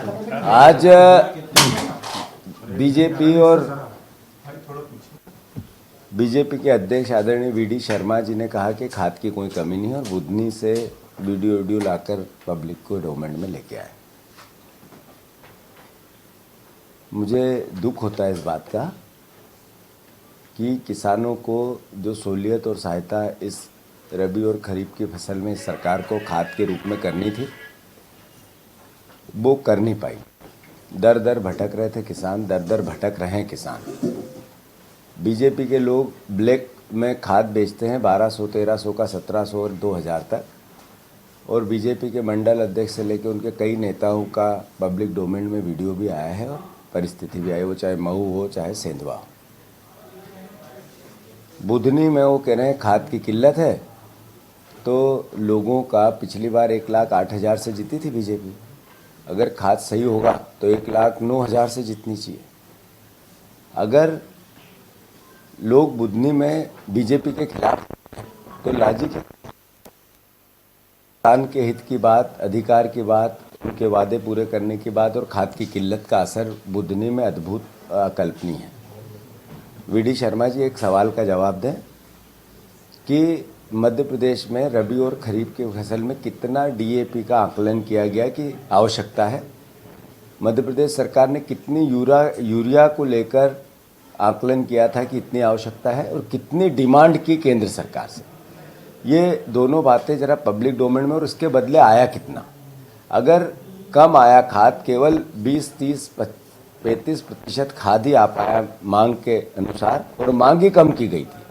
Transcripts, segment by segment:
आज बीजेपी के अध्यक्ष आदरणीय वीडी शर्मा जी ने कहा कि खाद की कोई कमी नहीं है और बुधनी से वीडियो लाकर पब्लिक को डोमेन में लेके आए। मुझे दुख होता है इस बात का कि किसानों को जो सहूलियत और सहायता इस रबी और खरीफ की फसल में सरकार को खाद के रूप में करनी थी वो कर नहीं पाई। दर दर भटक रहे थे किसान, दर दर भटक रहे हैं किसान। बीजेपी के लोग ब्लैक में खाद बेचते हैं 1200, 1300 का, 1700 और 2000 तक। और बीजेपी के मंडल अध्यक्ष से लेकर उनके कई नेताओं का पब्लिक डोमेन में वीडियो भी आया है और परिस्थिति भी आई, वो चाहे मऊ हो चाहे सेंधवा हो। बुधनी में वो कह रहे हैं खाद की किल्लत है, तो लोगों का पिछली बार 1,08,000 से जीती थी बीजेपी। अगर खाद सही होगा तो 1,09,000 से जीतनी चाहिए। अगर लोग बुधनी में बीजेपी के खिलाफ तो लाजी के किसान के हित की बात, अधिकार की बात, उनके वादे पूरे करने की बात और खाद की किल्लत का असर बुधनी में अद्भुत अकल्पनीय है। वीडी शर्मा जी एक सवाल का जवाब दें कि मध्य प्रदेश में रबी और खरीफ की फसल में कितना डीएपी का आकलन किया गया कि आवश्यकता है। मध्य प्रदेश सरकार ने कितनी यूरिया को लेकर आकलन किया था कि इतनी आवश्यकता है और कितनी डिमांड की केंद्र सरकार से। ये दोनों बातें जरा पब्लिक डोमेन में, और उसके बदले आया कितना। अगर कम आया खाद, केवल 20, 30, 35% खाद ही आ पाया मांग के अनुसार, और मांग ही कम की गई थी,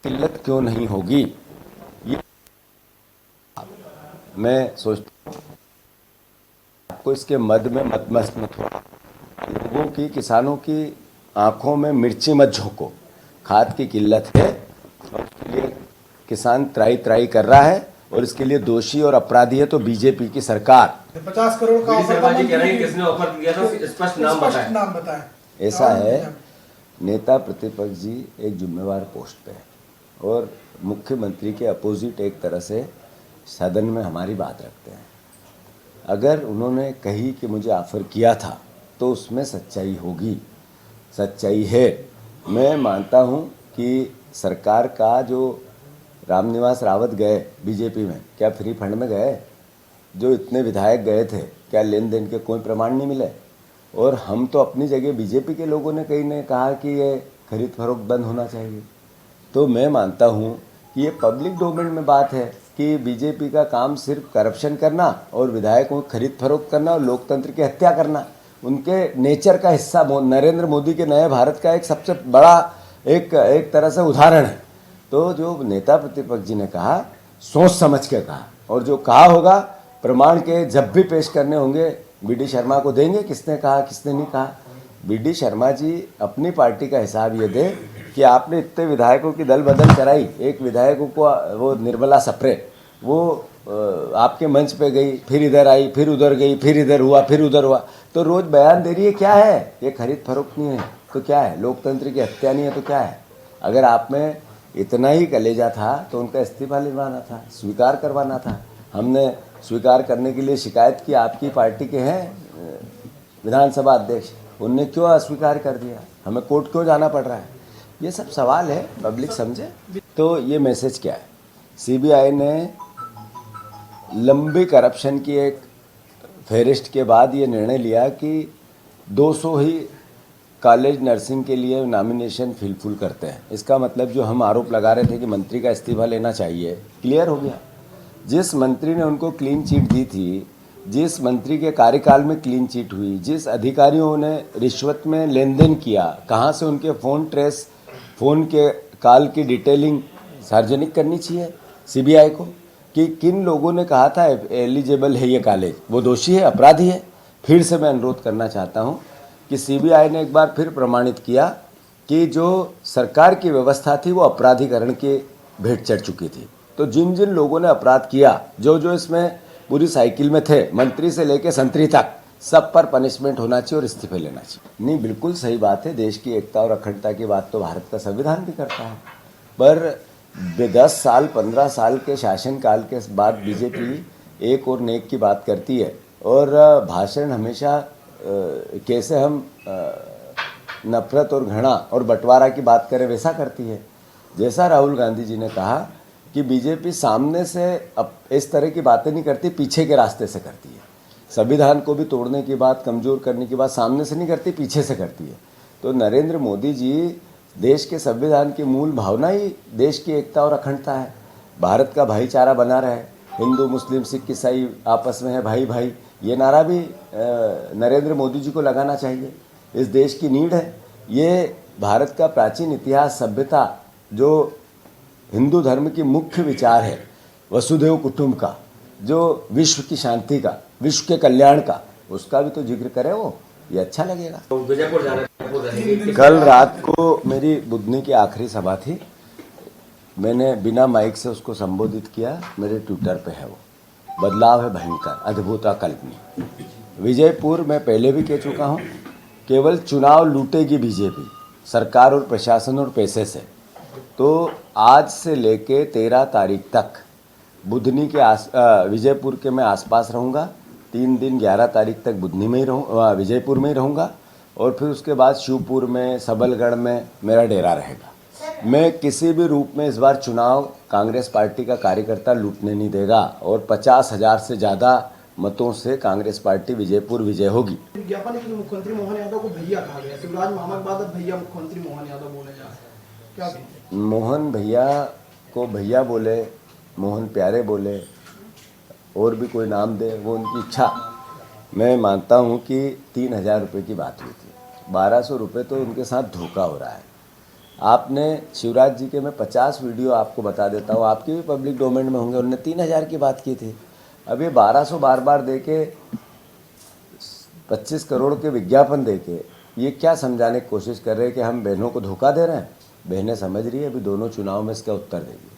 किल्लत क्यों नहीं होगी। ये मैं सोचता हूँ आपको इसके मद में मत थोड़ा लोगों की, किसानों की आंखों में मिर्ची मत झोंको। खाद की किल्लत है और उसके लिए किसान त्राई कर रहा है और इसके लिए दोषी और अपराधी है तो बीजेपी की सरकार। 50 करोड़ का किसने ऑफर किया था, स्पष्ट नाम बताएं। ऐसा है, नेता प्रतिपक्ष जी एक जिम्मेवार पोस्ट पे है और मुख्यमंत्री के अपोजिट एक तरह से सदन में हमारी बात रखते हैं। अगर उन्होंने कही कि मुझे ऑफर किया था तो उसमें सच्चाई होगी, सच्चाई है। मैं मानता हूं कि सरकार का जो रामनिवास रावत गए बीजेपी में, क्या फ्री फंड में गए? जो इतने विधायक गए थे, क्या लेन देन के कोई प्रमाण नहीं मिले? और हम तो अपनी जगह, बीजेपी के लोगों ने कई ने कहा कि ये खरीद फरोख्त बंद होना चाहिए। तो मैं मानता हूँ कि ये पब्लिक डोमेन में बात है कि बीजेपी का काम सिर्फ करप्शन करना और विधायकों को खरीद फरोख्त करना और लोकतंत्र की हत्या करना उनके नेचर का हिस्सा। नरेंद्र मोदी के नए भारत का एक सबसे बड़ा एक तरह से उदाहरण है। तो जो नेता प्रतिपक्ष जी ने कहा, सोच समझ के कहा, और जो कहा होगा प्रमाण के जब भी पेश करने होंगे वीडी शर्मा को देंगे, किसने कहा किसने नहीं कहा। वीडी शर्मा जी अपनी पार्टी का हिसाब ये दे कि आपने इतने विधायकों की दल बदल कराई। एक विधायकों को, वो निर्मला सप्रे, वो आपके मंच पे गई, फिर इधर आई, फिर उधर गई, फिर इधर हुआ, फिर उधर हुआ, तो रोज बयान दे रही है। क्या है ये? खरीद फरोख्त नहीं है तो क्या है? लोकतंत्र की हत्या नहीं है तो क्या है? अगर आप में इतना ही कलेजा था तो उनका इस्तीफा लेवाना था, स्वीकार करवाना था। हमने स्वीकार करने के लिए शिकायत की, आपकी पार्टी के हैं विधानसभा अध्यक्ष, उनने क्यों अस्वीकार कर दिया? हमें कोर्ट क्यों जाना पड़ रहा है? ये सब सवाल है, पब्लिक समझे। तो ये मैसेज क्या है? सीबीआई ने लंबी करप्शन की एक फेरिस्ट के बाद ये निर्णय लिया कि 200 ही कॉलेज नर्सिंग के लिए नॉमिनेशन फिलफुल करते हैं। इसका मतलब जो हम आरोप लगा रहे थे कि मंत्री का इस्तीफा लेना चाहिए, क्लियर हो गया। जिस मंत्री ने उनको क्लीन चिट दी थी, जिस मंत्री के कार्यकाल में क्लीन चिट हुई, जिस अधिकारियों ने रिश्वत में लेन देन किया, कहाँ से उनके फ़ोन के कॉल की डिटेलिंग सार्वजनिक करनी चाहिए सीबीआई को कि किन लोगों ने कहा था एलिजिबल है ये कॉलेज, वो दोषी है, अपराधी है। फिर से मैं अनुरोध करना चाहता हूँ कि सीबीआई ने एक बार फिर प्रमाणित किया कि जो सरकार की व्यवस्था थी वो अपराधीकरण के भेंट चढ़ चुकी थी। तो जिन जिन लोगों ने अपराध किया, जो इसमें पूरी साइकिल में थे, मंत्री से लेकर संतरी तक, सब पर पनिशमेंट होना चाहिए और इस्तीफे लेना चाहिए। नहीं, बिल्कुल सही बात है, देश की एकता और अखंडता की बात तो भारत का संविधान भी करता है। पर 10 साल 15 साल के शासनकाल के बाद बीजेपी एक और नेक की बात करती है और भाषण हमेशा कैसे हम नफरत और घृणा और बंटवारा की बात करें वैसा करती है। जैसा राहुल गांधी जी ने कहा कि बीजेपी सामने से अब इस तरह की बातें नहीं करती, पीछे के रास्ते से करती है। संविधान को भी तोड़ने की बात, कमज़ोर करने की बात सामने से नहीं करती, पीछे से करती है। तो नरेंद्र मोदी जी, देश के संविधान की मूल भावना ही देश की एकता और अखंडता है, भारत का भाईचारा बना रहे, हिंदू मुस्लिम सिख ईसाई आपस में है भाई भाई, ये नारा भी नरेंद्र मोदी जी को लगाना चाहिए। इस देश की नीड है। ये भारत का प्राचीन इतिहास, सभ्यता, जो हिंदू धर्म की मुख्य विचार है, वसुधैव कुटुंब का, जो विश्व की शांति का, विश्व के कल्याण का, उसका भी तो जिक्र करे वो, ये अच्छा लगेगा। तो विजयपुर जाना है। कल रात को मेरी बुधनी की आखिरी सभा थी, मैंने बिना माइक से उसको संबोधित किया, मेरे ट्विटर पे है वो। बदलाव है भयंकर, अद्भुत, अकल्पनीय। विजयपुर मैं पहले भी कह चुका हूँ, केवल चुनाव लूटेगी बीजेपी, सरकार और प्रशासन और पैसे से। तो आज से लेके 13 तारीख तक बुधनी के विजयपुर के मैं आसपास रहूँगा। 3 दिन 11 तारीख तक बुधनी में ही विजयपुर में ही रहूँगा, और फिर उसके बाद शिवपुर में, सबलगढ़ में मेरा डेरा रहेगा। मैं किसी भी रूप में इस बार चुनाव कांग्रेस पार्टी का कार्यकर्ता लूटने नहीं देगा, और 50,000 से ज़्यादा मतों से कांग्रेस पार्टी विजयपुर विजय होगी। विज्ञापन के मुख्यमंत्री मोहन यादव को भैया कहा गया, शिवराज मामा के बाद भैया मुख्यमंत्री मोहन यादव बोले जा रहे हैं, क्या कहेंगे? मोहन भैया को भैया बोले, मोहन प्यारे बोले, और भी कोई नाम दे, वो उनकी इच्छा। मैं मानता हूँ कि 3,000 रुपये की बात हुई थी, 1,200 रुपये तो उनके साथ धोखा हो रहा है। आपने शिवराज जी के मैं 50 वीडियो आपको बता देता हूँ, आपके भी पब्लिक डोमेन में होंगे, उन्होंने 3,000 की बात की थी। अब ये 1,200 बार बार दे के 25 करोड़ के विज्ञापन दे के ये क्या समझाने की कोशिश कर रहे हैं कि हम बहनों को धोखा दे रहे हैं। बहनें समझ रही है, अभी दोनों चुनाव में इसका उत्तर देगी।